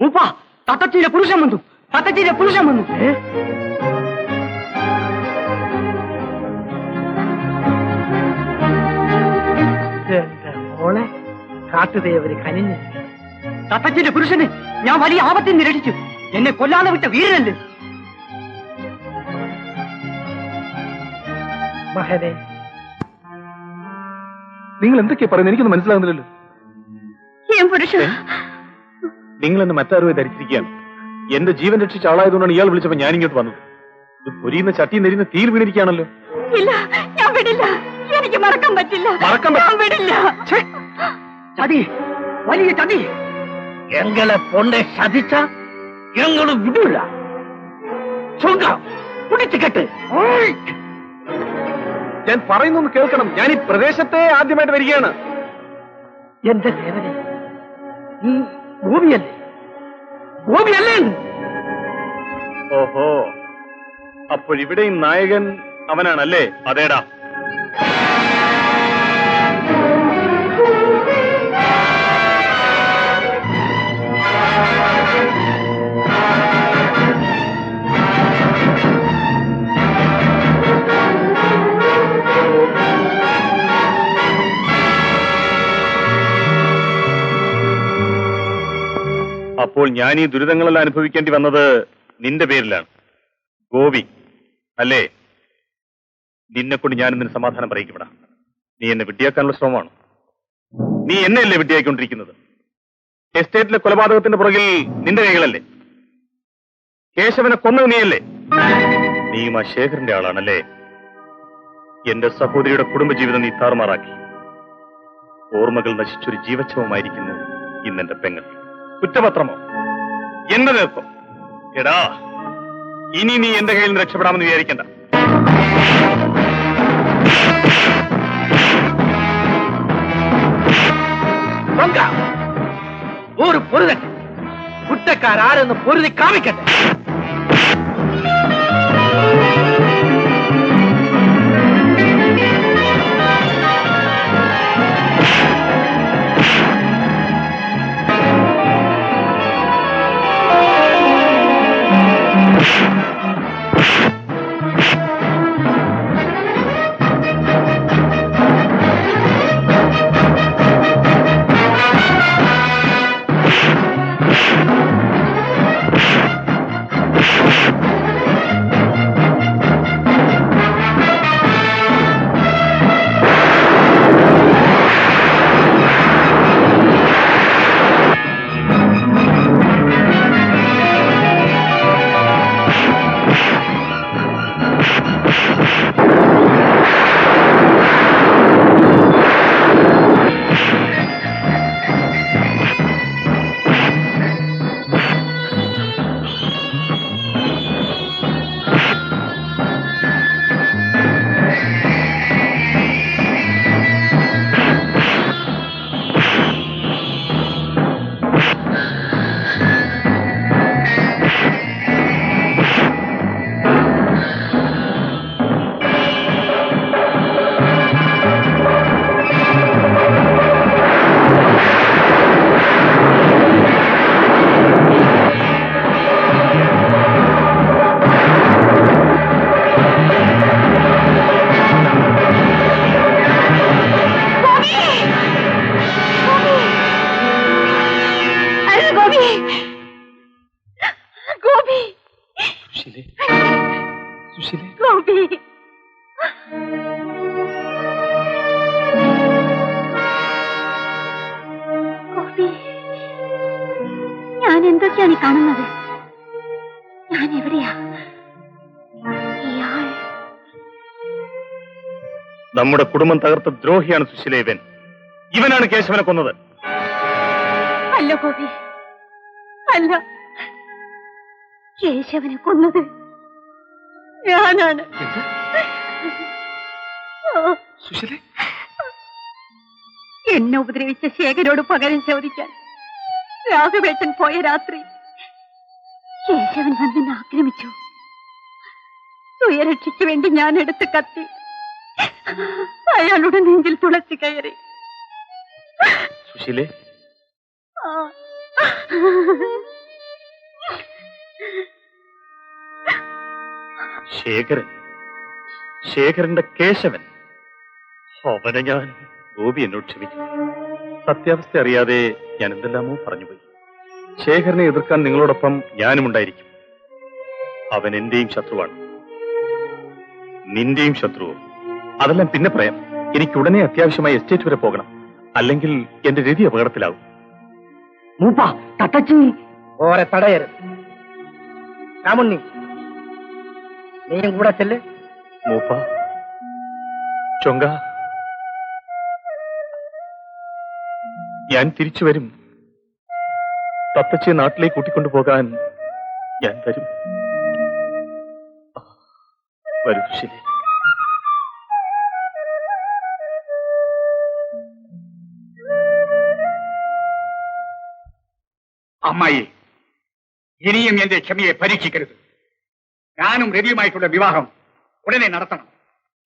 മൂപ്പാ, തത്തച്ചിയുടെ പുരുഷൻ വന്നു. തത്തച്ചിയുടെ പുരുഷൻ വന്നു. മോളെ കാട്ടുദേവര് കനിഞ്ഞു. തത്തച്ചിയുടെ പുരുഷനെ ഞാൻ വലിയ ആപത്തിൽ നിന്ന് രക്ഷിച്ചു. എന്നെ കൊല്ലാതെ വിട്ട വീരനല്ലേ. മകനെ, നിങ്ങൾ എന്തൊക്കെയാ പറയുന്നത്? എനിക്കൊന്നും മനസ്സിലാകുന്നില്ലല്ലോ. നിങ്ങൾ എന്നെ മറ്റാരുമായി ധരിച്ചിരിക്കുകയാണ്. എന്റെ ജീവൻ രക്ഷിച്ച ആളായതുകൊണ്ടാണ് ഇയാൾ വിളിച്ചപ്പോ ഞാൻ ഇങ്ങോട്ട് വന്നത്. ഇത് പൊരിയുന്ന ചട്ടിയും നെരിയുന്ന തീയിൽ വീണിരിക്കുകയാണല്ലോ. ഇല്ല, ഞാൻ വിടില്ല. എനിക്ക് മറക്കാൻ പറ്റില്ല. ഞാൻ വിടില്ല. ചതി, വലിയ ചതി. എങ്ങളെ പൊണ്ണെ ചതിച്ച ഞങ്ങളും വിടില്ല. പിടിച്ചുകെട്ട്. ഞാൻ പറയുന്നൊന്ന് കേൾക്കണം. ഞാൻ ഈ പ്രദേശത്തെ ആദ്യമായിട്ട് വരികയാണ്. എന്റെ ദേവനെ, നീ ഭൂമിയല്ലേ? ഭൂമിയല്ലേ? ഓഹോ, അപ്പോഴിവിടെയും നായകൻ അവനാണല്ലേ? അതേടാ. അപ്പോൾ ഞാൻ ഈ ദുരിതങ്ങളെല്ലാം അനുഭവിക്കേണ്ടി വന്നത് നിന്റെ പേരിലാണ്, ഗോപി അല്ലേ? നിന്നെ കൊണ്ട് ഞാൻ ഇതിന് സമാധാനം പറയിക്കപ്പെടാം. നീ എന്നെ വിഡ്ഢിയാക്കാനുള്ള ശ്രമമാണ്. നീ എന്നെയല്ലേ വിഡ്ഢിയായിക്കൊണ്ടിരിക്കുന്നത്? എസ്റ്റേറ്റിലെ കൊലപാതകത്തിന്റെ പുറകിൽ നിന്റെ കൈകളല്ലേ? കേശവനെ കൊന്നത് നീയല്ലേ? നീയും ആ ശേഖരന്റെ ആളാണല്ലേ? എന്റെ സഹോദരിയുടെ കുടുംബജീവിതം നീ താറുമാറാക്കി. ഓർമ്മകൾ നശിച്ചൊരു ജീവച്ഛവമായിരിക്കുന്നു ഇന്നെന്റെ പെങ്ങൾ. കുറ്റപത്രമോ? എന്റെ നേർപ്പം. എടാ, ഇനി നീ എന്റെ കയ്യിൽ നിന്ന് രക്ഷപ്പെടാമെന്ന് വിചാരിക്കണ്ട. ഒരു പൊരുതട്ടെ, കുറ്റക്കാരെന്ന് പൊരുതി കാമിക്കട്ടെ. ഞാൻ എന്തൊക്കെയാണ് കാണുന്നത്? ഞാൻ എവിടെയാ? നമ്മുടെ കുടുംബം തകർത്ത ദ്രോഹിയാണ് സുശീല ഇവൻ. ഇവനാണ് കേശവനെ കൊന്നത്. അല്ല ഗോപി, അല്ല. കേശവനെ കൊന്നത് ഞാനാണ്. എന്നെ ഉപദ്രവിച്ച ശേഖരോട് പകരം ചോദിക്കാൻ രാഘവേട്ടൻ പോയ രാത്രി കേശവൻ വന്നെന്നെ ആക്രമിച്ചു. സ്വയരക്ഷയ്ക്ക് വേണ്ടി ഞാൻ എടുത്ത് കത്തി അയാളുടെ നെഞ്ചിൽ തുളച്ചു കയറി. സുശീലേ, ശേഖരന്റെ കേശവൻ, അവനെ ഞാൻ ഗോപി എന്നോട് ക്ഷമിക്കും. സത്യാവസ്ഥ അറിയാതെ ഞാൻ എന്തെല്ലാമോ പറഞ്ഞുപോയി. ശേഖരനെ എതിർക്കാൻ നിങ്ങളോടൊപ്പം ഞാനും ഉണ്ടായിരിക്കും. അവൻ എന്റെയും ശത്രുവാണ്, നിന്റെയും ശത്രുവോ? അതെല്ലാം പിന്നെ പറയാം. എനിക്ക് ഉടനെ അത്യാവശ്യമായി എസ്റ്റേറ്റ് വരെ പോകണം, അല്ലെങ്കിൽ എന്റെ രതി അപകടത്തിലാവും. മൂപ്പ തത്തച്ചി ഓരെ തടയരുത്. രാമുണ്ണി, നീയും കൂടെ ചെല്ല്. മൂപ്പ, ചൊങ്ക, ഞാൻ തിരിച്ചു വരും. തത്തച്ചിയെ നാട്ടിലേക്ക് കൂട്ടിക്കൊണ്ടുപോകാൻ ഞാൻ വരും. വരൂ ശരി. അമ്മായി, ഇനിയും എന്റെ ക്ഷമയെ പരീക്ഷിക്കരുത്. ഞാനും രവിയുമായിട്ടുള്ള വിവാഹം ഉടനെ നടത്തണം.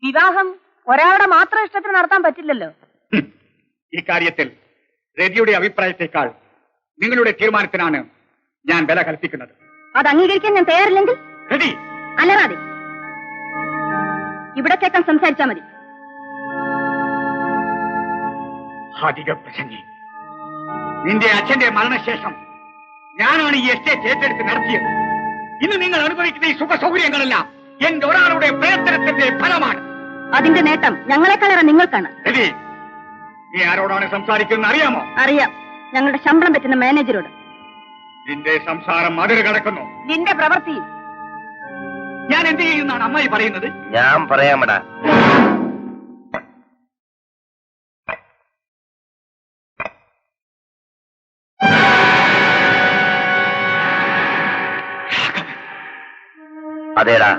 വിവാഹം ഒരാളുടെ മാത്രം ഇഷ്ടത്തിന് നടത്താൻ പറ്റില്ലല്ലോ. ഇക്കാര്യത്തിൽ രവിയുടെ അഭിപ്രായത്തെക്കാൾ നിങ്ങളുടെ തീരുമാനത്തിനാണ് ഞാൻ വില കൽപ്പിക്കുന്നത്. അത് അംഗീകരിക്കാൻ ഞാൻ തയ്യാറില്ലെങ്കിൽ രവി, അല്ലാതെ ഇവിടെ കേൾക്കാൻ സംസാരിച്ചാൽ മതി. അധിക പ്രസംഗി, നിന്റെ അച്ഛന്റെ മരണശേഷം ഞാനാണ് ഈ എസ്റ്റേറ്റ് ഏറ്റെടുത്ത് നടത്തിയത്. ഇന്ന് നിങ്ങൾ അനുഭവിക്കുന്ന ഈ സുഖ സൗകര്യങ്ങളെല്ലാം എന്റെ ഒരാളുടെ പ്രയത്നത്തിന്റെ ഫലമാണ്. അതിന്റെ നേട്ടം ഞങ്ങളെക്കാളേറെ നിങ്ങൾക്കാണ്. രവി, നീ ആരോടാണ് സംസാരിക്കുന്നത് അറിയാമോ? അറിയാം, ഞങ്ങളുടെ ശമ്പളം പറ്റുന്ന മാനേജരോട്. നിന്റെ സംസാരം അതിര് കടക്കുന്നു. നിന്റെ പ്രവൃത്തി ഞാൻ എന്ത് ചെയ്യുന്നാണ് അമ്മായി പറയുന്നത്? ഞാൻ പറയാമടാ. അതേടാ,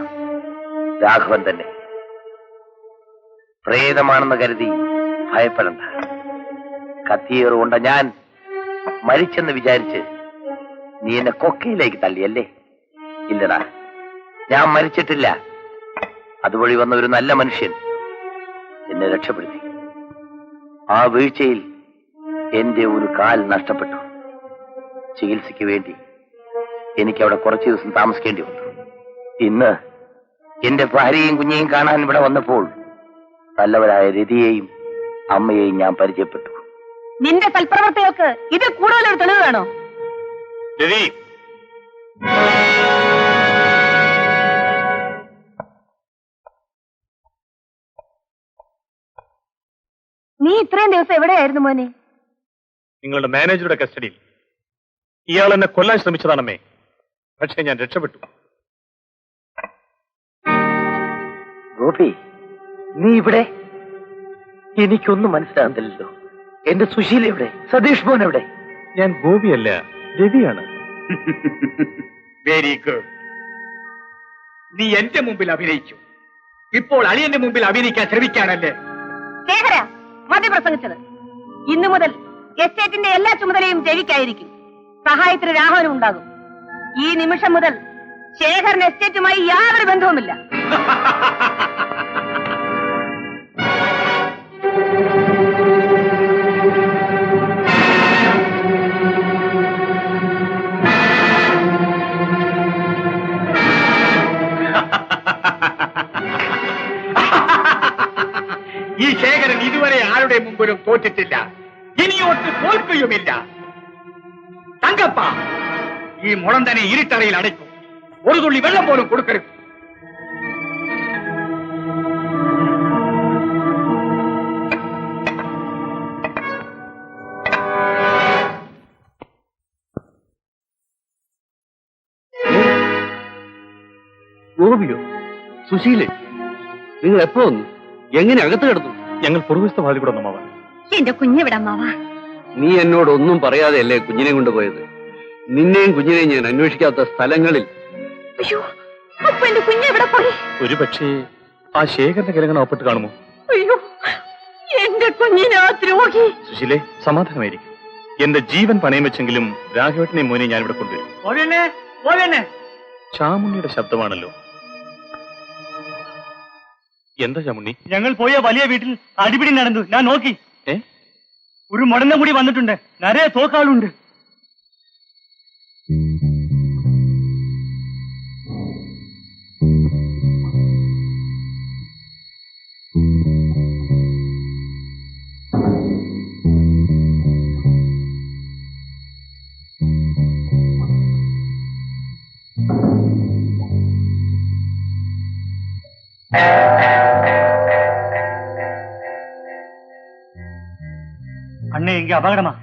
രാഘവൻ തന്നെ. പ്രേതമാണെന്ന് കരുതി ഭയപ്പെടണ്ട. കത്തിയേറുകൊണ്ട ഞാൻ മരിച്ചെന്ന് വിചാരിച്ച് നീ എന്നെ കൊക്കയിലേക്ക് തള്ളിയല്ലേ? ഇല്ലടാ, ഞാൻ മരിച്ചിട്ടില്ല. അതുവഴി വന്ന ഒരു നല്ല മനുഷ്യൻ എന്നെ രക്ഷപ്പെടുത്തി. ആ വീഴ്ചയിൽ എന്റെ ഒരു കാൽ നഷ്ടപ്പെട്ടു. ചികിത്സയ്ക്ക് വേണ്ടി എനിക്ക് അവിടെ കുറച്ചു ദിവസം താമസിക്കേണ്ടി വന്നു. ഇന്ന് എന്റെ ഭാര്യയും കുഞ്ഞെയും കാണാൻ ഇവിടെ വന്നപ്പോൾ നല്ലവരായ രതിയെയും അമ്മയെയും ഞാൻ പരിചയപ്പെട്ടു. നിന്റെ സൽപ്രവർത്തികൾക്ക് ഇതിൽ കൂടുതലൊരു തെളിവ് വേണോ? രതി, നീ ഇത്രയും ദിവസം എവിടെയായിരുന്നു മോനെ? നിങ്ങളുടെ മാനേജറുടെ കസ്റ്റഡിയിൽ. ഇയാൾ എന്നെ കൊല്ലാൻ ശ്രമിച്ചതാണമ്മേ, പക്ഷേ ഞാൻ രക്ഷപ്പെട്ടു. ഗോപി, നീ ഇവിടെ? എനിക്കൊന്നും മനസ്സിലാകുന്നില്ലല്ലോ. എന്റെ സുശീല എവിടെ? സതീഷ് മോൻ എവിടെ? ഞാൻ ഗോപിയല്ല, രവിയാണ്. Very good. നീ എന്റെ മുമ്പിൽ അഭിനയിച്ചു. ഇപ്പോൾ അളിയന്റെ മുമ്പിൽ അഭിനയിക്കാൻ ശ്രമിക്കാനല്ലേ? ശേഖര, മതി പ്രസംഗിച്ചത്. ഇന്നു മുതൽ എസ്റ്റേറ്റിന്റെ എല്ലാ ചുമതലയും രവിക്കായിരിക്കും. സഹായത്തിന് രാഘവനും ഉണ്ടാകും. ഈ നിമിഷം മുതൽ ശേഖരൻ എസ്റ്റേറ്റുമായി യാതൊരു ബന്ധവുമില്ല. ഈ ശേഖരൻ ഇതുവരെ ആരുടെ മുമ്പിലും തോറ്റിട്ടില്ല, ഇനിയോട്ട് തോൽക്കുകയുമില്ല. തങ്കപ്പ, ഈ മുളം തന്നെ ഇരുട്ടറയിൽ അടയ്ക്കും. ഒരു തുള്ളി വെള്ളം പോലും കൊടുക്കരുത്. ഗോപിയോ? സുശീലേ, നിങ്ങൾ എപ്പോ വന്നു? എങ്ങനെ അകത്ത് കിടന്നു? ഞങ്ങൾ പുറകുവശത്തെ വാതിൽ കൂടെ ഒന്നമാവാ. എന്റെ കുഞ്ഞെവിടമ്മാവാ? നീ എന്നോട് ഒന്നും പറയാതെയല്ലേ കുഞ്ഞിനെ കൊണ്ടുപോയത്? നിന്നെയും കുഞ്ഞിനെയും ഞാൻ അന്വേഷിക്കാത്ത സ്ഥലങ്ങളിൽ. അയ്യോ, അപ്പൊ എന്റെ കുഞ്ഞെവിടെ പോയി? ഒരു പക്ഷേ ആ ശേഖരന്റെ കിരങ്ങണ ഒപ്പിട്ട് കാണുമോ? അയ്യോ, എന്റെ കുഞ്ഞിനാ ദ്രോഹി. സുശീലേ, സമാധാനമായിരിക്കും. എന്റെ ജീവൻ പണയം വെച്ചെങ്കിലും രാഘവേട്ടനെയും മോനെ ഞാൻ ഇവിടെ കൊണ്ടുവരും. ചാമുണ്ണിയുടെ ശബ്ദമാണല്ലോ. എന്താ ചാമുണ്ണി? ഞങ്ങൾ പോയ വലിയ വീട്ടിൽ അടിപിടി നടന്നു. ഞാൻ നോക്കി. ഒരു മുടന്നം കൂടി വന്നിട്ടുണ്ട്. നിറയെ തോക്കാളുണ്ട്. അപകടമാ.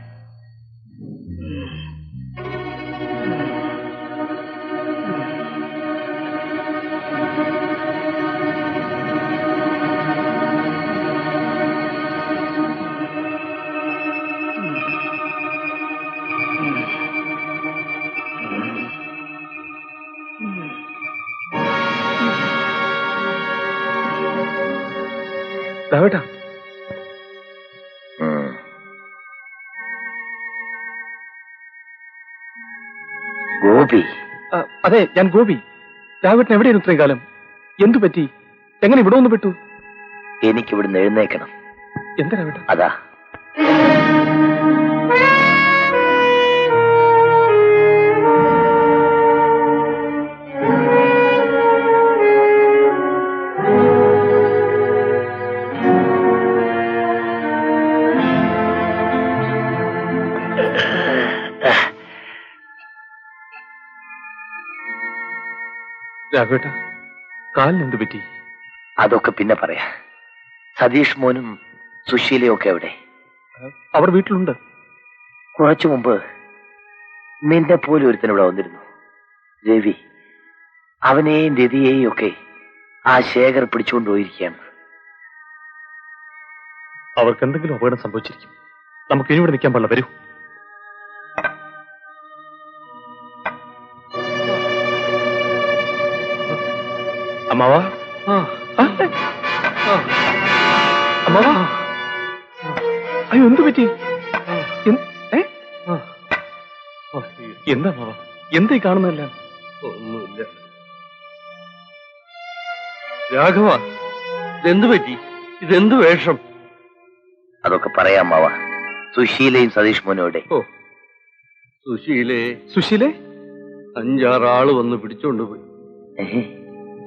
രാഘവേട്ടാ, ഗോപി, അതെ, ഞാൻ ഗോപി. രാഘവേട്ടൻ എവിടെയായിരുന്നു ഇത്രയും കാലം? എന്തു പറ്റി? എങ്ങനെ ഇവിടെ ഒന്ന് പെട്ടു? എനിക്കിവിടുന്ന് എഴുന്നേക്കണം. എന്താ രാഘവേട്ട? അതാ രാഘവേട്ട, കാലിന് എന്ത് പറ്റി? അതൊക്കെ പിന്നെ പറയാ. സതീഷ് മോനും സുശീലയും ഒക്കെ എവിടെ? അവർ വീട്ടിലുണ്ട്. കുറച്ചു മുമ്പ് നിന്നെ പോലെ ഒരുത്തൻ ഇവിടെ വന്നിരുന്നു, രവി. അവനെയും രതിയെയും ഒക്കെ ആ ശേഖർ പിടിച്ചുകൊണ്ടുപോയിരിക്കുകയാണ്. അവർക്ക് എന്തെങ്കിലും അപകടം സംഭവിച്ചിരിക്കും. നമുക്ക് ഇനി ഇവിടെ നിൽക്കാൻ പാടില്ല. വരൂ. അമ്മാവാ, അമ്മാവാ, അയ്യോ, എന്തു പറ്റി? എന്താ അമ്മാവാ, എന്തായി കാണുന്നതല്ല? ഒന്നുമില്ല. രാഘവ, ഇതെന്തു പറ്റി? ഇതെന്ത് വേഷം? അതൊക്കെ പറയാം മാവ. സുശീലയും സതീഷ് മോനും എവിടെ? ഓ, സുശീലേ 5-6 ആള് വന്ന് പിടിച്ചോണ്ടുപോയി. ഏഹ്,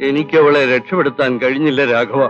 എനിക്കവളെ രക്ഷപ്പെടുത്താൻ കഴിഞ്ഞില്ല രാഘവ.